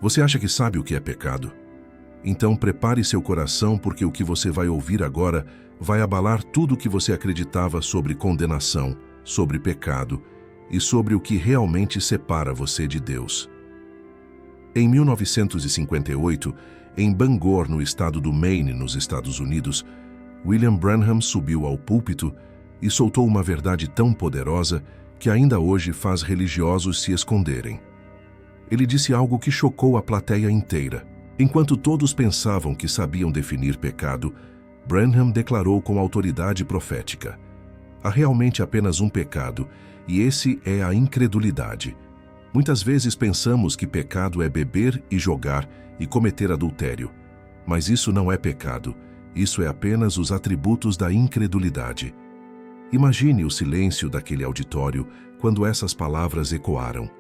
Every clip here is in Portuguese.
Você acha que sabe o que é pecado? Então prepare seu coração, porque o que você vai ouvir agora vai abalar tudo o que você acreditava sobre condenação, sobre pecado e sobre o que realmente separa você de Deus. Em 1958, em Bangor, no estado do Maine, nos Estados Unidos, William Branham subiu ao púlpito e soltou uma verdade tão poderosa que ainda hoje faz religiosos se esconderem. Ele disse algo que chocou a plateia inteira. Enquanto todos pensavam que sabiam definir pecado, Branham declarou com autoridade profética: há realmente apenas um pecado, e esse é a incredulidade. Muitas vezes pensamos que pecado é beber e jogar e cometer adultério. Mas isso não é pecado, isso é apenas os atributos da incredulidade. Imagine o silêncio daquele auditório quando essas palavras ecoaram.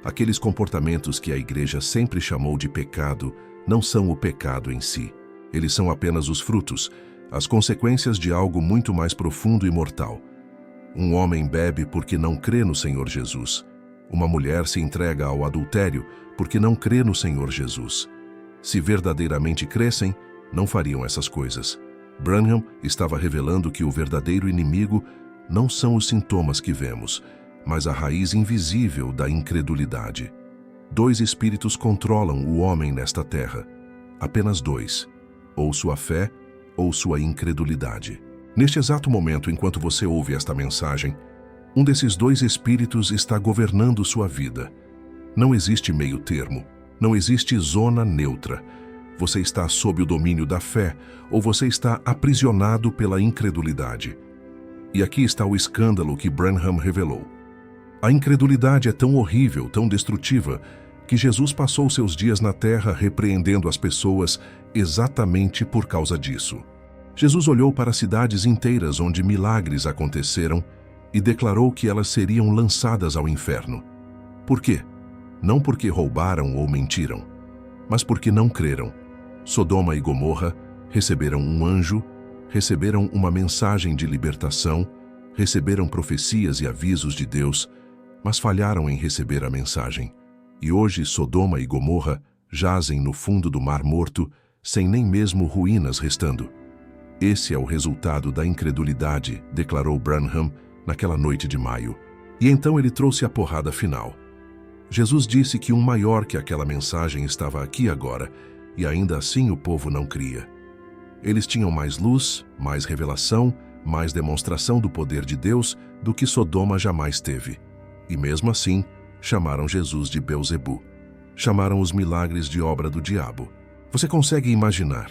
Aqueles comportamentos que a igreja sempre chamou de pecado não são o pecado em si. Eles são apenas os frutos, as consequências de algo muito mais profundo e mortal. Um homem bebe porque não crê no Senhor Jesus. Uma mulher se entrega ao adultério porque não crê no Senhor Jesus. Se verdadeiramente crescem, não fariam essas coisas. Branham estava revelando que o verdadeiro inimigo não são os sintomas que vemos, mas a raiz invisível da incredulidade. 2 espíritos controlam o homem nesta terra. Apenas 2. Ou sua fé, ou sua incredulidade. Neste exato momento, enquanto você ouve esta mensagem, um desses 2 espíritos está governando sua vida. Não existe meio termo, não existe zona neutra. Você está sob o domínio da fé, ou você está aprisionado pela incredulidade. E aqui está o escândalo que Branham revelou. A incredulidade é tão horrível, tão destrutiva, que Jesus passou seus dias na terra repreendendo as pessoas exatamente por causa disso. Jesus olhou para cidades inteiras onde milagres aconteceram e declarou que elas seriam lançadas ao inferno. Por quê? Não porque roubaram ou mentiram, mas porque não creram. Sodoma e Gomorra receberam um anjo, receberam uma mensagem de libertação, receberam profecias e avisos de Deus, mas falharam em receber a mensagem. E hoje Sodoma e Gomorra jazem no fundo do Mar Morto, sem nem mesmo ruínas restando. Esse é o resultado da incredulidade, declarou Branham naquela noite de maio. E então ele trouxe a porrada final. Jesus disse que um maior que aquela mensagem estava aqui agora, e ainda assim o povo não cria. Eles tinham mais luz, mais revelação, mais demonstração do poder de Deus do que Sodoma jamais teve. E mesmo assim, chamaram Jesus de Beelzebu. Chamaram os milagres de obra do diabo. Você consegue imaginar?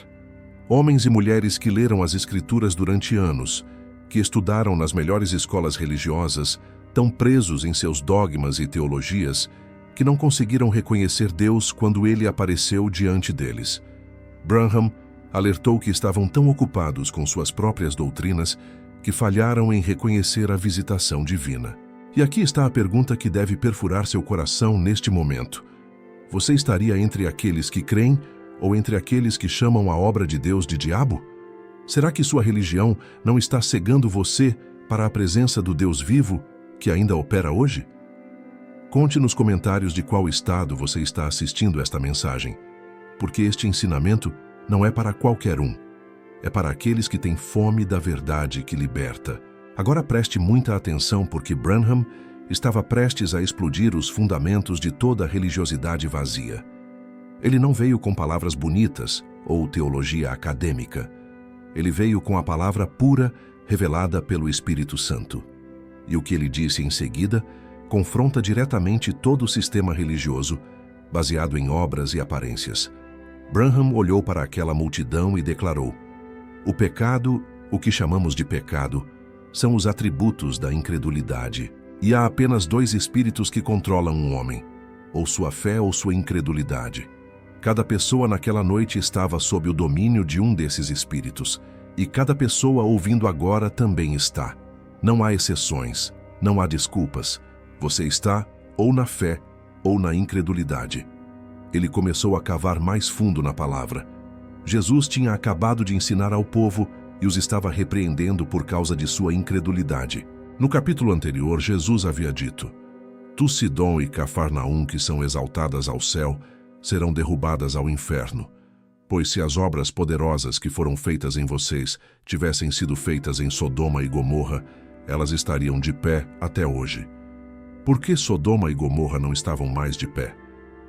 Homens e mulheres que leram as Escrituras durante anos, que estudaram nas melhores escolas religiosas, tão presos em seus dogmas e teologias, que não conseguiram reconhecer Deus quando Ele apareceu diante deles. Branham alertou que estavam tão ocupados com suas próprias doutrinas que falharam em reconhecer a visitação divina. E aqui está a pergunta que deve perfurar seu coração neste momento. Você estaria entre aqueles que creem ou entre aqueles que chamam a obra de Deus de diabo? Será que sua religião não está cegando você para a presença do Deus vivo que ainda opera hoje? Conte nos comentários de qual estado você está assistindo esta mensagem, porque este ensinamento não é para qualquer um. É para aqueles que têm fome da verdade que liberta. Agora preste muita atenção, porque Branham estava prestes a explodir os fundamentos de toda a religiosidade vazia. Ele não veio com palavras bonitas ou teologia acadêmica. Ele veio com a palavra pura revelada pelo Espírito Santo. E o que ele disse em seguida confronta diretamente todo o sistema religioso, baseado em obras e aparências. Branham olhou para aquela multidão e declarou: o pecado, o que chamamos de pecado, são os atributos da incredulidade. E há apenas 2 espíritos que controlam um homem, ou sua fé ou sua incredulidade. Cada pessoa naquela noite estava sob o domínio de um desses espíritos, e cada pessoa ouvindo agora também está. Não há exceções, não há desculpas. Você está ou na fé ou na incredulidade. Ele começou a cavar mais fundo na palavra. Jesus tinha acabado de ensinar ao povo e os estava repreendendo por causa de sua incredulidade. No capítulo anterior, Jesus havia dito: Tu, Sidom e Cafarnaum, que são exaltadas ao céu, serão derrubadas ao inferno. Pois se as obras poderosas que foram feitas em vocês tivessem sido feitas em Sodoma e Gomorra, elas estariam de pé até hoje. Por que Sodoma e Gomorra não estavam mais de pé?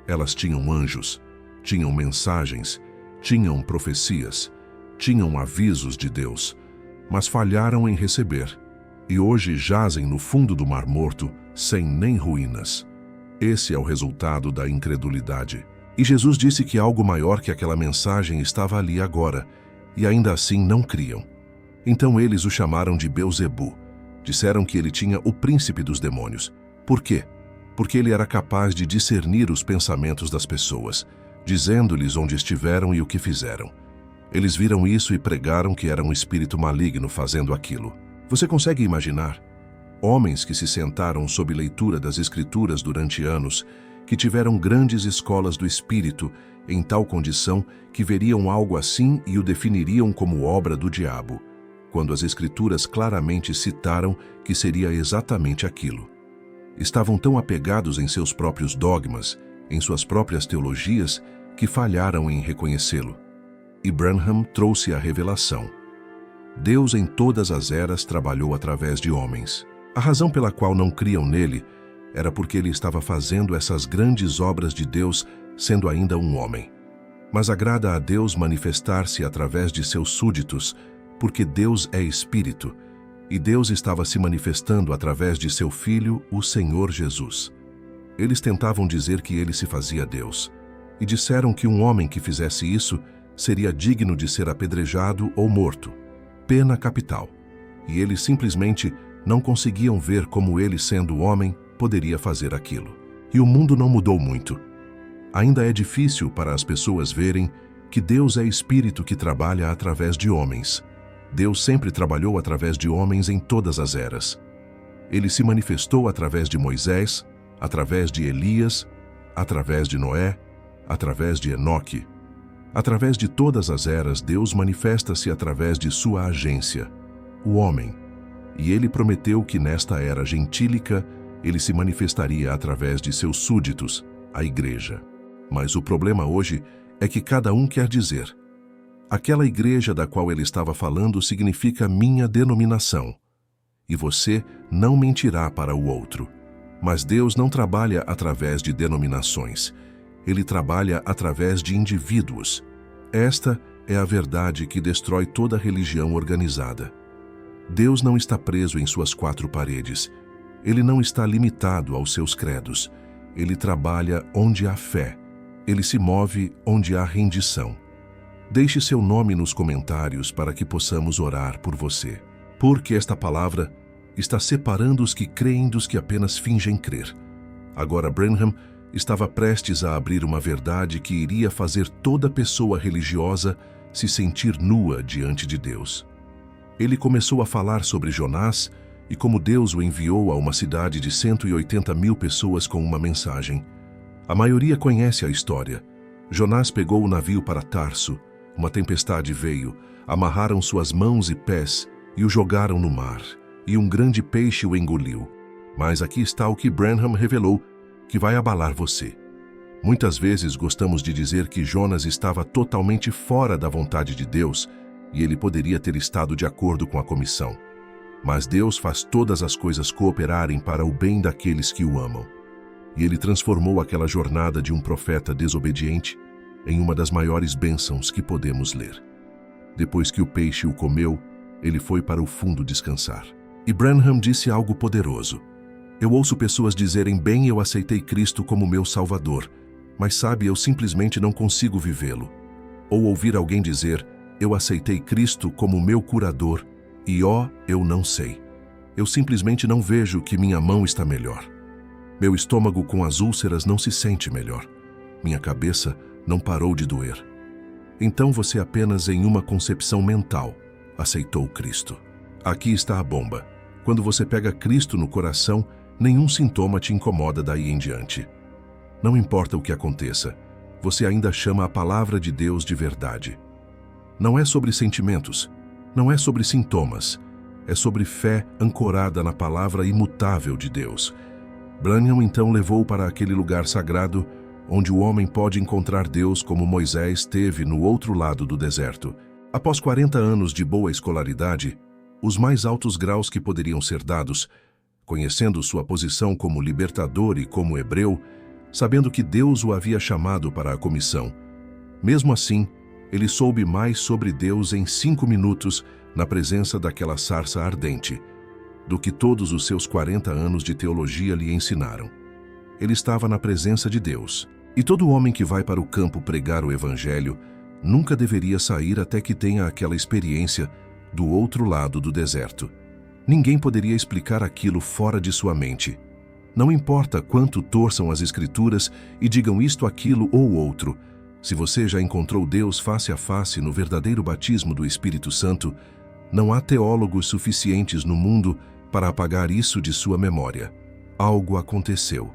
Elas tinham anjos, tinham mensagens, tinham profecias, tinham avisos de Deus, mas falharam em receber, e hoje jazem no fundo do Mar Morto, sem nem ruínas. Esse é o resultado da incredulidade. E Jesus disse que algo maior que aquela mensagem estava ali agora, e ainda assim não criam. Então eles o chamaram de Beelzebu. Disseram que ele tinha o príncipe dos demônios. Por quê? Porque ele era capaz de discernir os pensamentos das pessoas, dizendo-lhes onde estiveram e o que fizeram. Eles viram isso e pregaram que era um espírito maligno fazendo aquilo. Você consegue imaginar? Homens que se sentaram sob leitura das Escrituras durante anos, que tiveram grandes escolas do Espírito, em tal condição que veriam algo assim e o definiriam como obra do diabo, quando as Escrituras claramente citaram que seria exatamente aquilo. Estavam tão apegados em seus próprios dogmas, em suas próprias teologias, que falharam em reconhecê-lo. E Branham trouxe a revelação. Deus em todas as eras trabalhou através de homens. A razão pela qual não criam nele era porque ele estava fazendo essas grandes obras de Deus sendo ainda um homem. Mas agrada a Deus manifestar-se através de seus súditos, porque Deus é Espírito, e Deus estava se manifestando através de seu Filho, o Senhor Jesus. Eles tentavam dizer que ele se fazia Deus, e disseram que um homem que fizesse isso seria digno de ser apedrejado ou morto, pena capital, e eles simplesmente não conseguiam ver como ele, sendo homem, poderia fazer aquilo. E o mundo não mudou muito. Ainda é difícil para as pessoas verem que Deus é Espírito que trabalha através de homens. Deus sempre trabalhou através de homens em todas as eras. Ele se manifestou através de Moisés, através de Elias, através de Noé, através de Enoque. Através de todas as eras, Deus manifesta-se através de sua agência, o homem. E ele prometeu que nesta era gentílica, ele se manifestaria através de seus súditos, a igreja. Mas o problema hoje é que cada um quer dizer: aquela igreja da qual ele estava falando significa minha denominação. E você não mentirá para o outro. Mas Deus não trabalha através de denominações. Ele trabalha através de indivíduos. Esta é a verdade que destrói toda religião organizada. Deus não está preso em suas quatro paredes. Ele não está limitado aos seus credos. Ele trabalha onde há fé. Ele se move onde há rendição. Deixe seu nome nos comentários para que possamos orar por você. Porque esta palavra está separando os que creem dos que apenas fingem crer. Agora Branham estava prestes a abrir uma verdade que iria fazer toda pessoa religiosa se sentir nua diante de Deus. Ele começou a falar sobre Jonás e como Deus o enviou a uma cidade de 180 mil pessoas com uma mensagem. A maioria conhece a história. Jonás pegou o navio para Tarso, uma tempestade veio, amarraram suas mãos e pés e o jogaram no mar, e um grande peixe o engoliu. Mas aqui está o que Branham revelou, que vai abalar você. Muitas vezes gostamos de dizer que Jonas estava totalmente fora da vontade de Deus e ele poderia ter estado de acordo com a comissão. Mas Deus faz todas as coisas cooperarem para o bem daqueles que o amam. E ele transformou aquela jornada de um profeta desobediente em uma das maiores bênçãos que podemos ler. Depois que o peixe o comeu, ele foi para o fundo descansar. E Branham disse algo poderoso. Eu ouço pessoas dizerem: bem, eu aceitei Cristo como meu Salvador, mas sabe, eu simplesmente não consigo vivê-lo. Ou ouvir alguém dizer: eu aceitei Cristo como meu curador, e eu não sei. Eu simplesmente não vejo que minha mão está melhor. Meu estômago com as úlceras não se sente melhor. Minha cabeça não parou de doer. Então você apenas em uma concepção mental aceitou Cristo. Aqui está a bomba. Quando você pega Cristo no coração, nenhum sintoma te incomoda daí em diante. Não importa o que aconteça, você ainda chama a palavra de Deus de verdade. Não é sobre sentimentos, não é sobre sintomas, é sobre fé ancorada na palavra imutável de Deus. Branham então levou para aquele lugar sagrado onde o homem pode encontrar Deus como Moisés teve no outro lado do deserto. Após 40 anos de boa escolaridade, os mais altos graus que poderiam ser dados, conhecendo sua posição como libertador e como hebreu, sabendo que Deus o havia chamado para a comissão. Mesmo assim, ele soube mais sobre Deus em 5 minutos, na presença daquela sarça ardente, do que todos os seus 40 anos de teologia lhe ensinaram. Ele estava na presença de Deus. E todo homem que vai para o campo pregar o Evangelho nunca deveria sair até que tenha aquela experiência do outro lado do deserto. Ninguém poderia explicar aquilo fora de sua mente. Não importa quanto torçam as Escrituras e digam isto, aquilo ou outro, se você já encontrou Deus face a face no verdadeiro batismo do Espírito Santo, não há teólogos suficientes no mundo para apagar isso de sua memória. Algo aconteceu.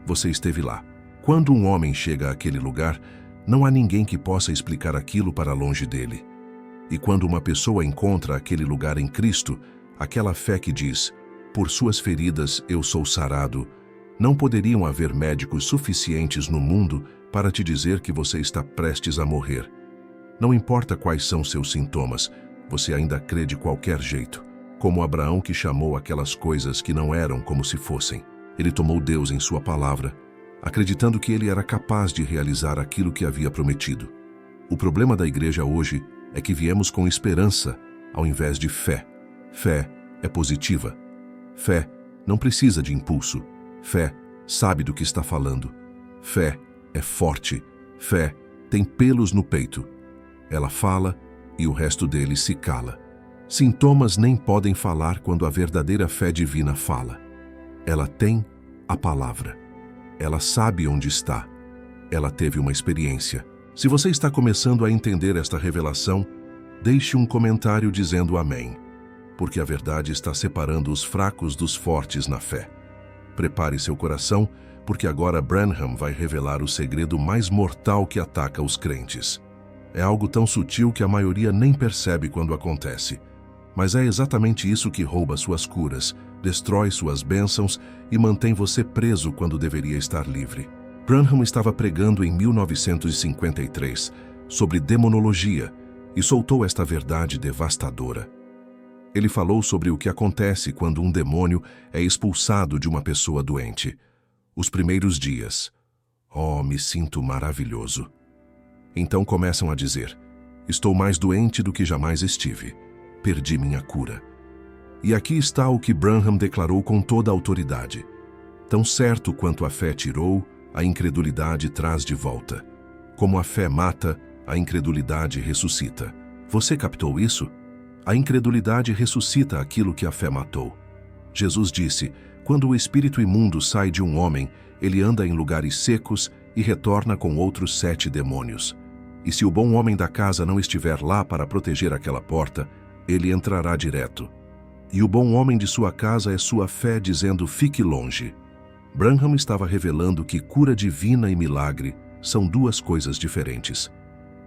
Você esteve lá. Quando um homem chega àquele lugar, não há ninguém que possa explicar aquilo para longe dele. E quando uma pessoa encontra aquele lugar em Cristo, aquela fé que diz, por suas feridas eu sou sarado, não poderiam haver médicos suficientes no mundo para te dizer que você está prestes a morrer. Não importa quais são seus sintomas, você ainda crê de qualquer jeito, como Abraão, que chamou aquelas coisas que não eram como se fossem. Ele tomou Deus em sua palavra, acreditando que ele era capaz de realizar aquilo que havia prometido. O problema da igreja hoje é que viemos com esperança ao invés de fé. Fé é positiva. Fé não precisa de impulso. Fé sabe do que está falando. Fé é forte. Fé tem pelos no peito. Ela fala e o resto dele se cala. Sintomas nem podem falar quando a verdadeira fé divina fala. Ela tem a palavra. Ela sabe onde está. Ela teve uma experiência. Se você está começando a entender esta revelação, deixe um comentário dizendo amém, porque a verdade está separando os fracos dos fortes na fé. Prepare seu coração, porque agora Branham vai revelar o segredo mais mortal que ataca os crentes. É algo tão sutil que a maioria nem percebe quando acontece. Mas é exatamente isso que rouba suas curas, destrói suas bênçãos e mantém você preso quando deveria estar livre. Branham estava pregando em 1953 sobre demonologia e soltou esta verdade devastadora. Ele falou sobre o que acontece quando um demônio é expulsado de uma pessoa doente. Os primeiros dias. Oh, me sinto maravilhoso. Então começam a dizer, estou mais doente do que jamais estive. Perdi minha cura. E aqui está o que Branham declarou com toda a autoridade. Tão certo quanto a fé tirou, a incredulidade traz de volta. Como a fé mata, a incredulidade ressuscita. Você captou isso? A incredulidade ressuscita aquilo que a fé matou. Jesus disse, quando o espírito imundo sai de um homem, ele anda em lugares secos e retorna com outros 7 demônios. E se o bom homem da casa não estiver lá para proteger aquela porta, ele entrará direto. E o bom homem de sua casa é sua fé, dizendo, fique longe. Branham estava revelando que cura divina e milagre são duas coisas diferentes.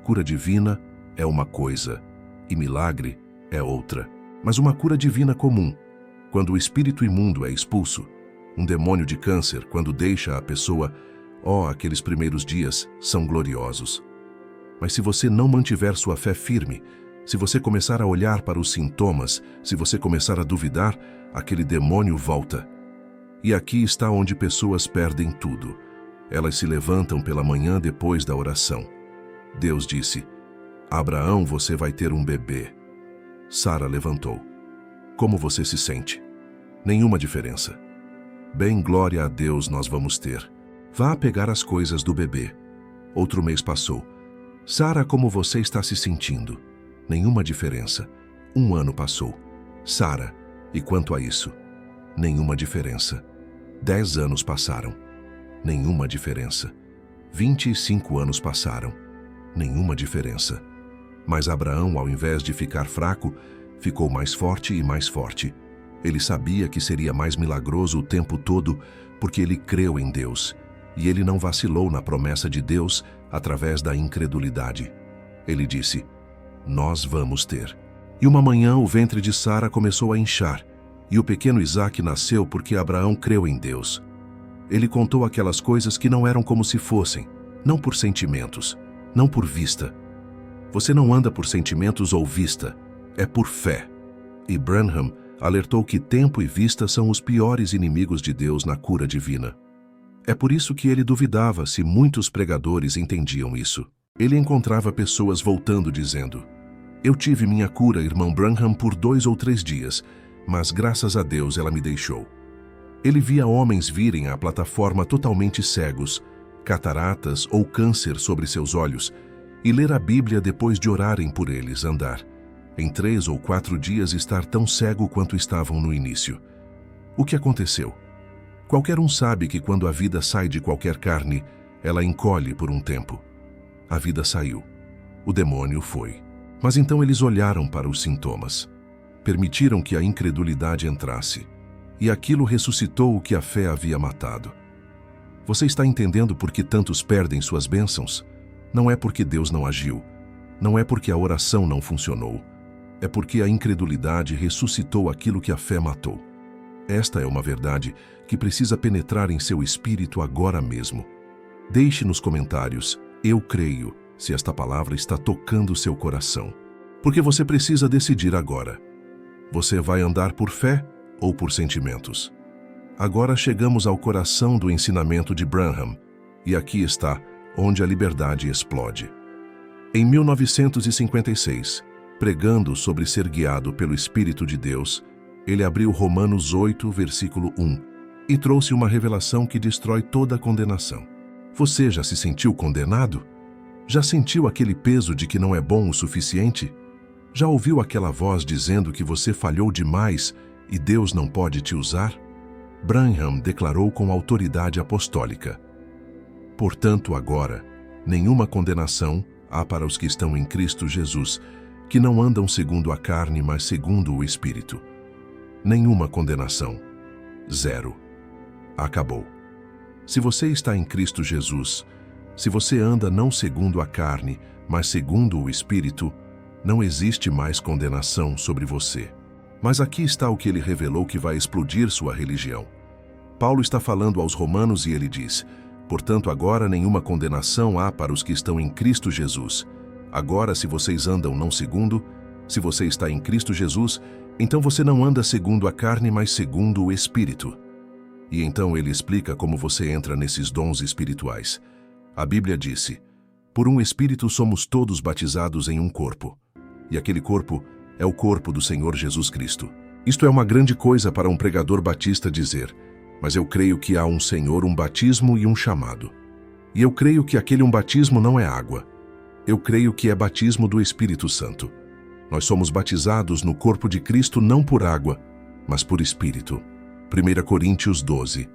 Cura divina é uma coisa e milagre é outra. Mas uma cura divina comum, quando o espírito imundo é expulso, um demônio de câncer, quando deixa a pessoa, aqueles primeiros dias são gloriosos. Mas se você não mantiver sua fé firme, se você começar a olhar para os sintomas, se você começar a duvidar, aquele demônio volta. E aqui está onde pessoas perdem tudo. Elas se levantam pela manhã depois da oração. Deus disse, Abraão, você vai ter um bebê. Sara levantou. Como você se sente? Nenhuma diferença. Bem, glória a Deus, nós vamos ter. Vá pegar as coisas do bebê. Outro mês passou. Sara, como você está se sentindo? Nenhuma diferença. 1 ano passou. Sara, e quanto a isso? Nenhuma diferença. 10 anos passaram. Nenhuma diferença. 25 anos passaram. Nenhuma diferença. Mas Abraão, ao invés de ficar fraco, ficou mais forte e mais forte. Ele sabia que seria mais milagroso o tempo todo, porque ele creu em Deus. E ele não vacilou na promessa de Deus através da incredulidade. Ele disse, nós vamos ter. E uma manhã o ventre de Sara começou a inchar, e o pequeno Isaque nasceu porque Abraão creu em Deus. Ele contou aquelas coisas que não eram como se fossem, não por sentimentos, não por vista. Você não anda por sentimentos ou vista, é por fé. E Branham alertou que tempo e vista são os piores inimigos de Deus na cura divina. É por isso que ele duvidava se muitos pregadores entendiam isso. Ele encontrava pessoas voltando dizendo: "Eu tive minha cura, irmão Branham, por 2 ou 3 dias, mas graças a Deus ela me deixou." Ele via homens virem à plataforma totalmente cegos, cataratas ou câncer sobre seus olhos, e ler a Bíblia depois de orarem por eles andar. Em 3 ou 4 dias estar tão cego quanto estavam no início. O que aconteceu? Qualquer um sabe que quando a vida sai de qualquer carne, ela encolhe por um tempo. A vida saiu. O demônio foi. Mas então eles olharam para os sintomas. Permitiram que a incredulidade entrasse. E aquilo ressuscitou o que a fé havia matado. Você está entendendo por que tantos perdem suas bênçãos? Não é porque Deus não agiu. Não é porque a oração não funcionou. É porque a incredulidade ressuscitou aquilo que a fé matou. Esta é uma verdade que precisa penetrar em seu espírito agora mesmo. Deixe nos comentários, eu creio, se esta palavra está tocando seu coração. Porque você precisa decidir agora. Você vai andar por fé ou por sentimentos? Agora chegamos ao coração do ensinamento de Branham, e aqui está onde a liberdade explode. Em 1956, pregando sobre ser guiado pelo Espírito de Deus, ele abriu Romanos 8, versículo 1, e trouxe uma revelação que destrói toda a condenação. Você já se sentiu condenado? Já sentiu aquele peso de que não é bom o suficiente? Já ouviu aquela voz dizendo que você falhou demais e Deus não pode te usar? Branham declarou com autoridade apostólica: "Portanto, agora, nenhuma condenação há para os que estão em Cristo Jesus, que não andam segundo a carne, mas segundo o Espírito." Nenhuma condenação. Zero. Acabou. Se você está em Cristo Jesus, se você anda não segundo a carne, mas segundo o Espírito, não existe mais condenação sobre você. Mas aqui está o que ele revelou que vai explodir sua religião. Paulo está falando aos romanos e ele diz: "Portanto, agora nenhuma condenação há para os que estão em Cristo Jesus." Agora, se vocês andam não segundo, se você está em Cristo Jesus, então você não anda segundo a carne, mas segundo o Espírito. E então ele explica como você entra nesses dons espirituais. A Bíblia disse: "Por um Espírito somos todos batizados em um corpo." E aquele corpo é o corpo do Senhor Jesus Cristo. Isto é uma grande coisa para um pregador batista dizer, mas eu creio que há um Senhor, um batismo e um chamado. E eu creio que aquele batismo não é água. Eu creio que é batismo do Espírito Santo. Nós somos batizados no corpo de Cristo não por água, mas por Espírito. 1 Coríntios 12.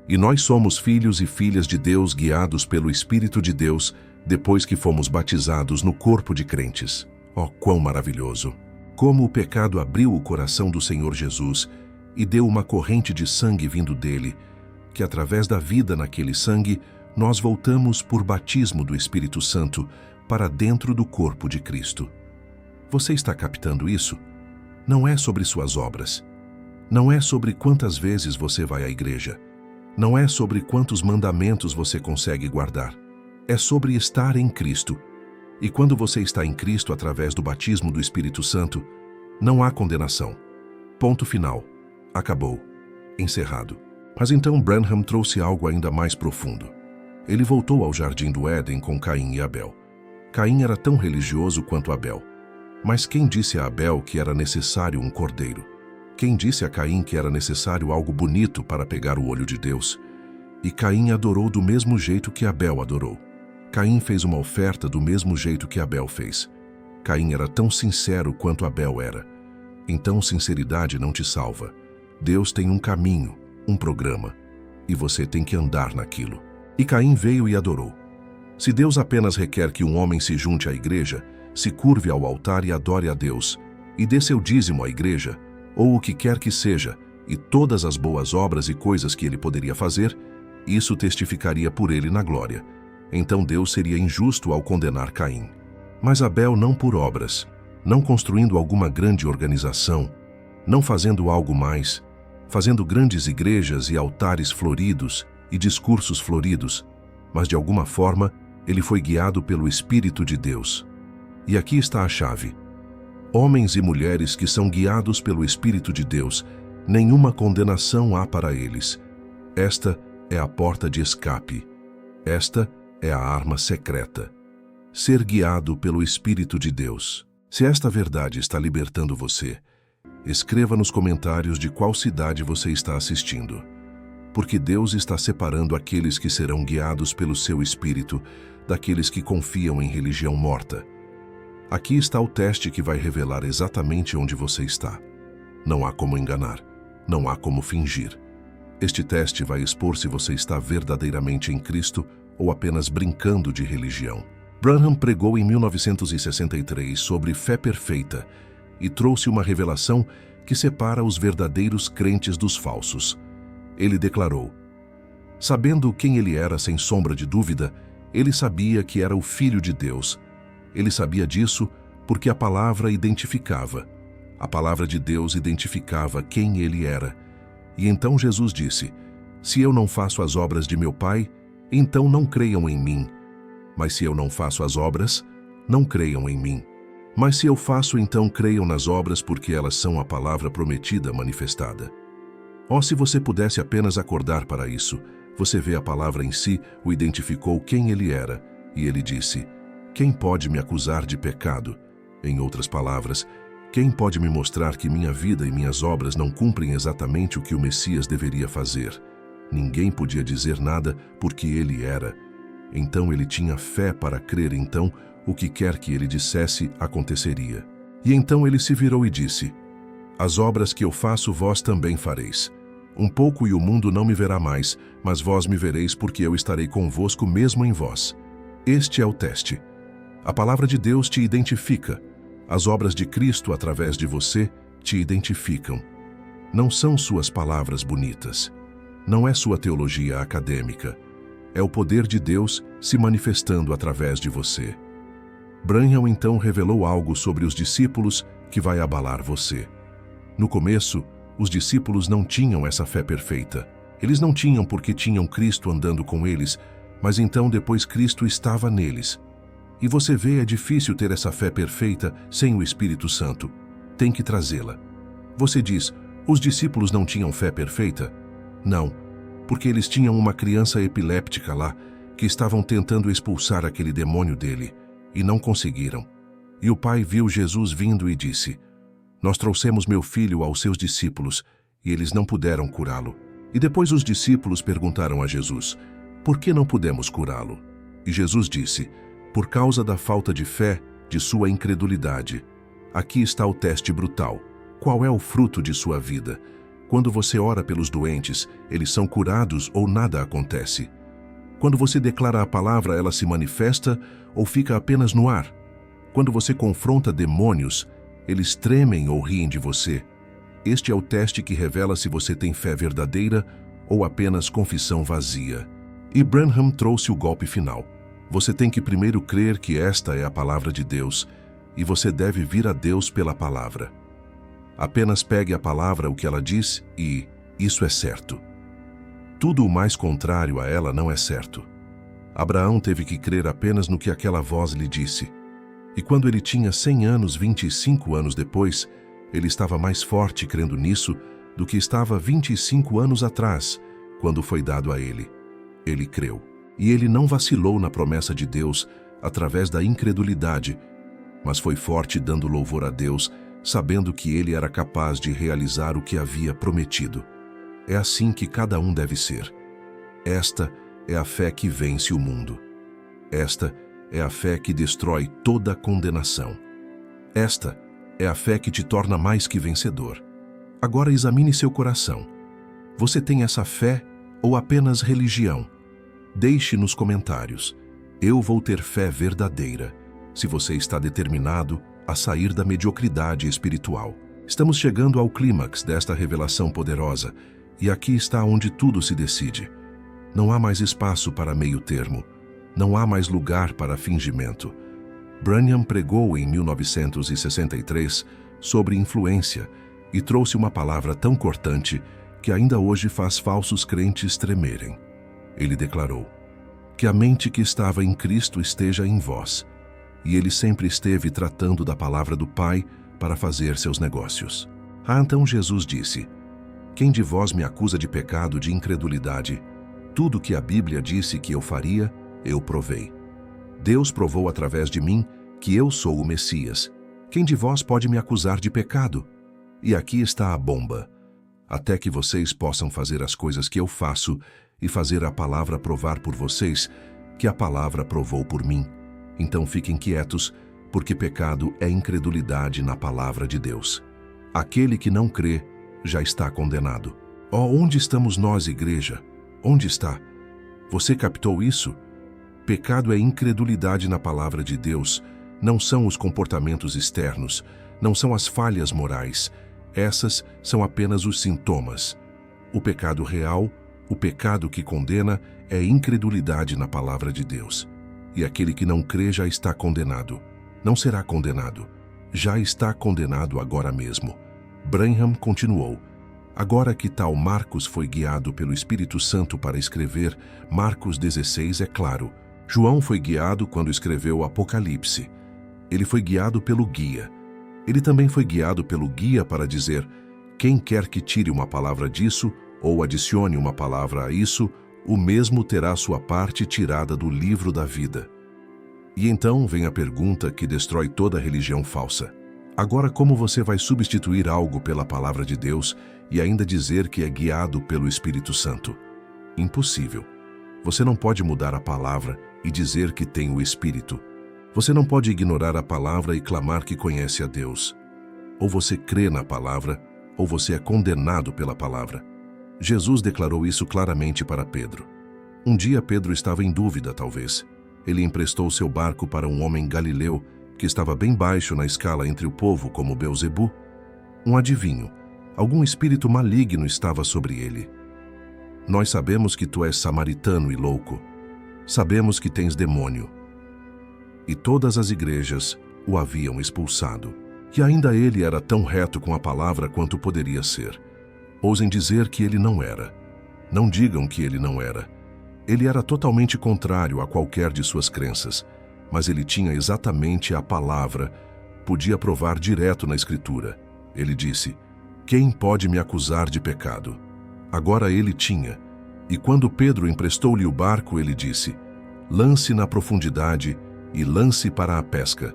E nós somos filhos e filhas de Deus guiados pelo Espírito de Deus depois que fomos batizados no corpo de crentes. Oh, quão maravilhoso! Como o pecado abriu o coração do Senhor Jesus e deu uma corrente de sangue vindo dele, que através da vida naquele sangue, nós voltamos por batismo do Espírito Santo para dentro do corpo de Cristo. Você está captando isso? Não é sobre suas obras. Não é sobre quantas vezes você vai à igreja. Não é sobre quantos mandamentos você consegue guardar. É sobre estar em Cristo. E quando você está em Cristo através do batismo do Espírito Santo, não há condenação. Ponto final. Acabou. Encerrado. Mas então Branham trouxe algo ainda mais profundo. Ele voltou ao jardim do Éden com Caim e Abel. Caim era tão religioso quanto Abel. Mas quem disse a Abel que era necessário um cordeiro? Quem disse a Caim que era necessário algo bonito para pegar o olho de Deus? E Caim adorou do mesmo jeito que Abel adorou. Caim fez uma oferta do mesmo jeito que Abel fez. Caim era tão sincero quanto Abel era. Então sinceridade não te salva. Deus tem um caminho, um programa, e você tem que andar naquilo. E Caim veio e adorou. Se Deus apenas requer que um homem se junte à igreja, se curve ao altar e adore a Deus, e dê seu dízimo à igreja, ou o que quer que seja, e todas as boas obras e coisas que ele poderia fazer, isso testificaria por ele na glória. Então Deus seria injusto ao condenar Caim. Mas Abel não por obras, não construindo alguma grande organização, não fazendo algo mais, fazendo grandes igrejas e altares floridos, e discursos floridos, mas de alguma forma ele foi guiado pelo Espírito de Deus. E aqui está a chave. Homens e mulheres que são guiados pelo Espírito de Deus, nenhuma condenação há para eles. Esta é a porta de escape. Esta é a arma secreta. Ser guiado pelo Espírito de Deus. Se esta verdade está libertando você, escreva nos comentários de qual cidade você está assistindo. Porque Deus está separando aqueles que serão guiados pelo seu Espírito daqueles que confiam em religião morta. Aqui está o teste que vai revelar exatamente onde você está. Não há como enganar, não há como fingir. Este teste vai expor se você está verdadeiramente em Cristo ou apenas brincando de religião. Branham pregou em 1963 sobre fé perfeita e trouxe uma revelação que separa os verdadeiros crentes dos falsos. Ele declarou: sabendo quem ele era sem sombra de dúvida, ele sabia que era o Filho de Deus. Ele sabia disso porque a palavra identificava. A palavra de Deus identificava quem ele era. E então Jesus disse: se eu não faço as obras de meu Pai, então não creiam em mim. Mas se eu não faço as obras, não creiam em mim. Mas se eu faço, então creiam nas obras, porque elas são a palavra prometida manifestada. Oh, se você pudesse apenas acordar para isso. Você vê a palavra em si, o identificou quem ele era, e ele disse: quem pode me acusar de pecado? Em outras palavras, quem pode me mostrar que minha vida e minhas obras não cumprem exatamente o que o Messias deveria fazer? Ninguém podia dizer nada, porque ele era. Então ele tinha fé para crer, então o que quer que ele dissesse aconteceria. E então ele se virou e disse: as obras que eu faço vós também fareis. Um pouco e o mundo não me verá mais, mas vós me vereis, porque eu estarei convosco mesmo em vós. Este é o teste. A palavra de Deus te identifica. As obras de Cristo através de você te identificam. Não são suas palavras bonitas. Não é sua teologia acadêmica. É o poder de Deus se manifestando através de você. Branham então revelou algo sobre os discípulos que vai abalar você. No começo, os discípulos não tinham essa fé perfeita. Eles não tinham porque tinham Cristo andando com eles, mas então depois Cristo estava neles. E você vê, é difícil ter essa fé perfeita sem o Espírito Santo. Tem que trazê-la. Você diz: os discípulos não tinham fé perfeita? Não, porque eles tinham uma criança epiléptica lá, que estavam tentando expulsar aquele demônio dele, e não conseguiram. E o pai viu Jesus vindo e disse: nós trouxemos meu filho aos seus discípulos, e eles não puderam curá-lo. E depois os discípulos perguntaram a Jesus: por que não pudemos curá-lo? E Jesus disse: por causa da falta de fé, de sua incredulidade. Aqui está o teste brutal. Qual é o fruto de sua vida? Quando você ora pelos doentes, eles são curados ou nada acontece? Quando você declara a palavra, ela se manifesta ou fica apenas no ar? Quando você confronta demônios, eles tremem ou riem de você? Este é o teste que revela se você tem fé verdadeira ou apenas confissão vazia. E Branham trouxe o golpe final. Você tem que primeiro crer que esta é a palavra de Deus, e você deve vir a Deus pela palavra. Apenas pegue a palavra, o que ela diz, e isso é certo. Tudo o mais contrário a ela não é certo. Abraão teve que crer apenas no que aquela voz lhe disse. E quando ele tinha 100 anos, 25 anos depois, ele estava mais forte crendo nisso do que estava 25 anos atrás, quando foi dado a ele. Ele creu. E ele não vacilou na promessa de Deus através da incredulidade, mas foi forte dando louvor a Deus, sabendo que ele era capaz de realizar o que havia prometido. É assim que cada um deve ser. Esta é a fé que vence o mundo. Esta é a fé que destrói toda condenação. Esta é a fé que te torna mais que vencedor. Agora examine seu coração. Você tem essa fé ou apenas religião? Deixe nos comentários. Eu vou ter fé verdadeira, se você está determinado a sair da mediocridade espiritual. Estamos chegando ao clímax desta revelação poderosa, e aqui está onde tudo se decide. Não há mais espaço para meio termo. Não há mais lugar para fingimento. Branham pregou em 1963 sobre influência e trouxe uma palavra tão cortante que ainda hoje faz falsos crentes tremerem. Ele declarou: que a mente que estava em Cristo esteja em vós. E ele sempre esteve tratando da palavra do Pai para fazer seus negócios. Então Jesus disse: quem de vós me acusa de pecado de incredulidade? Tudo que a Bíblia disse que eu faria, eu provei. Deus provou através de mim que eu sou o Messias. Quem de vós pode me acusar de pecado? E aqui está a bomba. Até que vocês possam fazer as coisas que eu faço e fazer a palavra provar por vocês que a palavra provou por mim. Então fiquem quietos, porque pecado é incredulidade na palavra de Deus. Aquele que não crê já está condenado. Onde estamos nós, igreja? Onde está? Você captou isso? Pecado é incredulidade na palavra de Deus. Não são os comportamentos externos, não são as falhas morais. Essas são apenas os sintomas. O pecado real, o pecado que condena, é incredulidade na palavra de Deus. E aquele que não crê já está condenado. Não será condenado. Já está condenado agora mesmo. Branham continuou: agora que tal Marcos foi guiado pelo Espírito Santo para escrever Marcos 16, é claro. João foi guiado quando escreveu Apocalipse. Ele foi guiado pelo guia. Ele também foi guiado pelo guia para dizer: quem quer que tire uma palavra disso ou adicione uma palavra a isso, o mesmo terá sua parte tirada do livro da vida. E então vem a pergunta que destrói toda religião falsa. Agora, como você vai substituir algo pela palavra de Deus e ainda dizer que é guiado pelo Espírito Santo? Impossível. Você não pode mudar a palavra e dizer que tem o Espírito. Você não pode ignorar a palavra e clamar que conhece a Deus. Ou você crê na palavra, ou você é condenado pela palavra. Jesus declarou isso claramente para Pedro. Um dia Pedro estava em dúvida, talvez. Ele emprestou seu barco para um homem galileu que estava bem baixo na escala entre o povo, como Beelzebu. Um adivinho. Algum espírito maligno estava sobre ele. Nós sabemos que tu és samaritano e louco. Sabemos que tens demônio. E todas as igrejas o haviam expulsado. E ainda ele era tão reto com a palavra quanto poderia ser. Ousem dizer que ele não era. Não digam que ele não era. Ele era totalmente contrário a qualquer de suas crenças, mas ele tinha exatamente a palavra, podia provar direto na Escritura. Ele disse: quem pode me acusar de pecado? Agora ele tinha. E quando Pedro emprestou-lhe o barco, ele disse: lance na profundidade e lance para a pesca.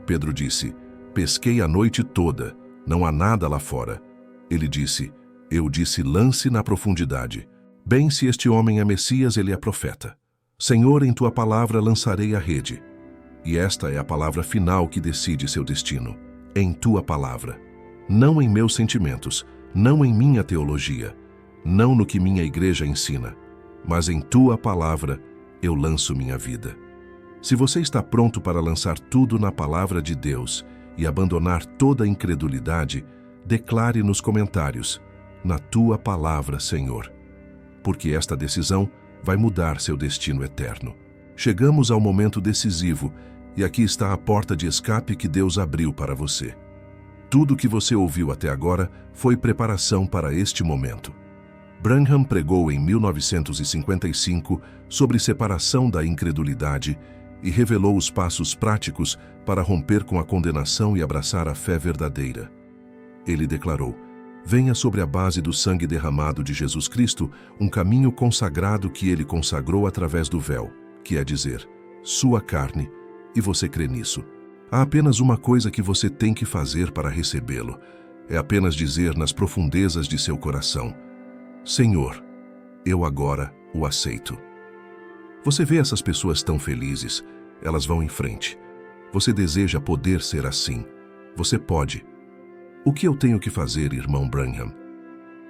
Pedro disse: pesquei a noite toda, não há nada lá fora. Ele disse: eu disse lance na profundidade. Bem, se este homem é Messias, ele é profeta. Senhor, em tua palavra lançarei a rede. E esta é a palavra final que decide seu destino. Em tua palavra. Não em meus sentimentos, não em minha teologia, não no que minha igreja ensina, mas em tua palavra eu lanço minha vida. Se você está pronto para lançar tudo na palavra de Deus e abandonar toda a incredulidade, declare nos comentários: na tua palavra, Senhor. Porque esta decisão vai mudar seu destino eterno. Chegamos ao momento decisivo e aqui está a porta de escape que Deus abriu para você. Tudo que você ouviu até agora foi preparação para este momento. Branham pregou em 1955 sobre separação da incredulidade e revelou os passos práticos para romper com a condenação e abraçar a fé verdadeira. Ele declarou: venha sobre a base do sangue derramado de Jesus Cristo um caminho consagrado que ele consagrou através do véu, que é dizer, sua carne, e você crê nisso. Há apenas uma coisa que você tem que fazer para recebê-lo. É apenas dizer nas profundezas de seu coração: Senhor, eu agora o aceito. Você vê essas pessoas tão felizes, elas vão em frente. Você deseja poder ser assim. Você pode. O que eu tenho que fazer, irmão Branham?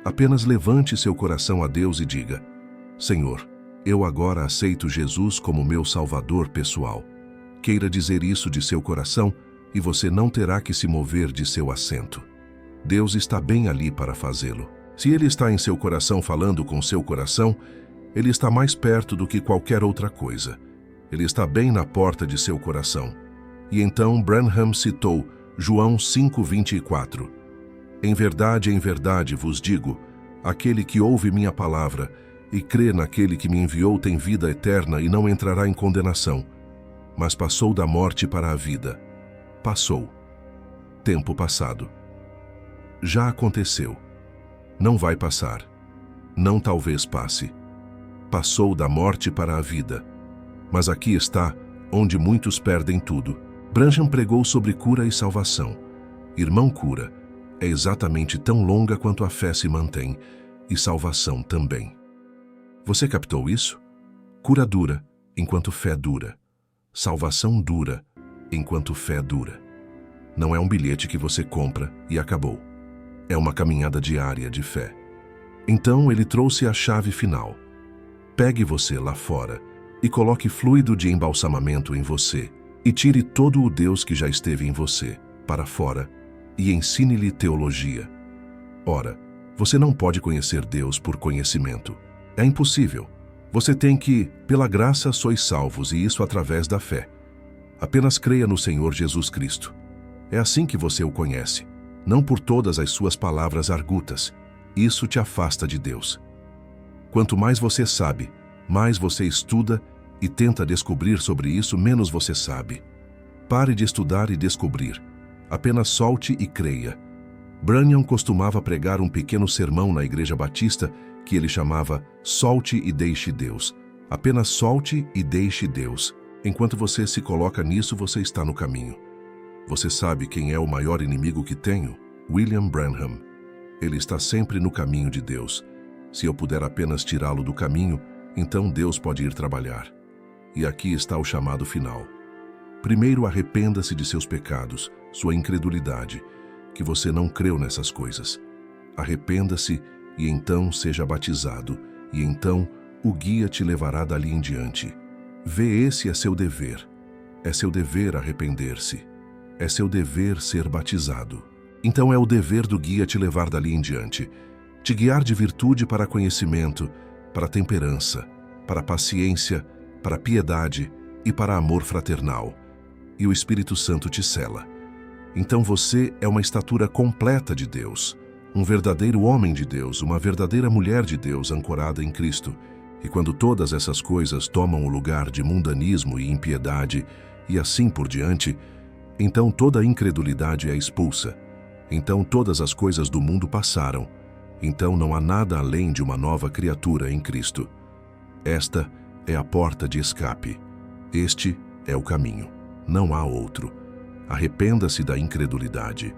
Apenas levante seu coração a Deus e diga: Senhor, eu agora aceito Jesus como meu Salvador pessoal. Queira dizer isso de seu coração e você não terá que se mover de seu assento. Deus está bem ali para fazê-lo. Se Ele está em seu coração falando com seu coração, Ele está mais perto do que qualquer outra coisa. Ele está bem na porta de seu coração. E então Branham citou João 5:24. Em verdade vos digo, aquele que ouve minha palavra e crê naquele que me enviou tem vida eterna e não entrará em condenação, mas passou da morte para a vida. Passou. Tempo passado. Já aconteceu. Não vai passar. Não talvez passe. Passou da morte para a vida. Mas aqui está, onde muitos perdem tudo. Branham pregou sobre cura e salvação. Irmão, cura é exatamente tão longa quanto a fé se mantém, e salvação também. Você captou isso? Cura dura, enquanto fé dura. Salvação dura, enquanto fé dura. Não é um bilhete que você compra e acabou. É uma caminhada diária de fé. Então ele trouxe a chave final. Pegue você lá fora e coloque fluido de embalsamamento em você e tire todo o Deus que já esteve em você para fora e ensine-lhe teologia. Ora, você não pode conhecer Deus por conhecimento. É impossível. Você tem que, pela graça sois salvos, e isso através da fé. Apenas creia no Senhor Jesus Cristo. É assim que você o conhece, não por todas as suas palavras argutas. Isso te afasta de Deus. Quanto mais você sabe, mais você estuda e tenta descobrir sobre isso, menos você sabe. Pare de estudar e descobrir. Apenas solte e creia. Branham costumava pregar um pequeno sermão na Igreja Batista que ele chamava Solte e Deixe Deus. Apenas solte e deixe Deus. Enquanto você se coloca nisso, você está no caminho. Você sabe quem é o maior inimigo que tenho? William Branham. Ele está sempre no caminho de Deus. Se eu puder apenas tirá-lo do caminho, então Deus pode ir trabalhar. E aqui está o chamado final. Primeiro, arrependa-se de seus pecados, sua incredulidade, que você não creu nessas coisas. Arrependa-se e então seja batizado, e então o guia te levará dali em diante. Esse é seu dever. É seu dever arrepender-se. É seu dever ser batizado. Então é o dever do guia te levar dali em diante, te guiar de virtude para conhecimento, para temperança, para paciência, para piedade e para amor fraternal. E o Espírito Santo te sela. Então você é uma estatura completa de Deus, um verdadeiro homem de Deus, uma verdadeira mulher de Deus ancorada em Cristo. E quando todas essas coisas tomam o lugar de mundanismo e impiedade, e assim por diante, então toda a incredulidade é expulsa. Então todas as coisas do mundo passaram. Então não há nada além de uma nova criatura em Cristo. Esta é a porta de escape. Este é o caminho. Não há outro. Arrependa-se da incredulidade.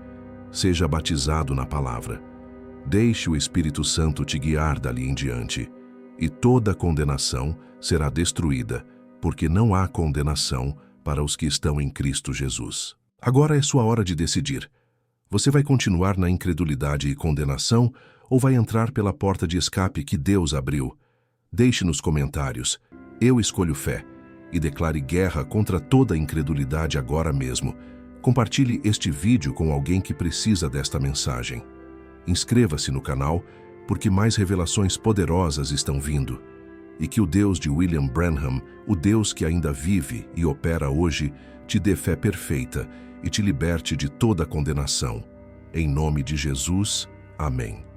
Seja batizado na palavra. Deixe o Espírito Santo te guiar dali em diante. E toda condenação será destruída, porque não há condenação para os que estão em Cristo Jesus. Agora é sua hora de decidir. Você vai continuar na incredulidade e condenação ou vai entrar pela porta de escape que Deus abriu? Deixe nos comentários. Eu escolho fé. E declare guerra contra toda a incredulidade agora mesmo. Compartilhe este vídeo com alguém que precisa desta mensagem. Inscreva-se no canal, porque mais revelações poderosas estão vindo. E que o Deus de William Branham, o Deus que ainda vive e opera hoje, te dê fé perfeita e te liberte de toda condenação. Em nome de Jesus, amém.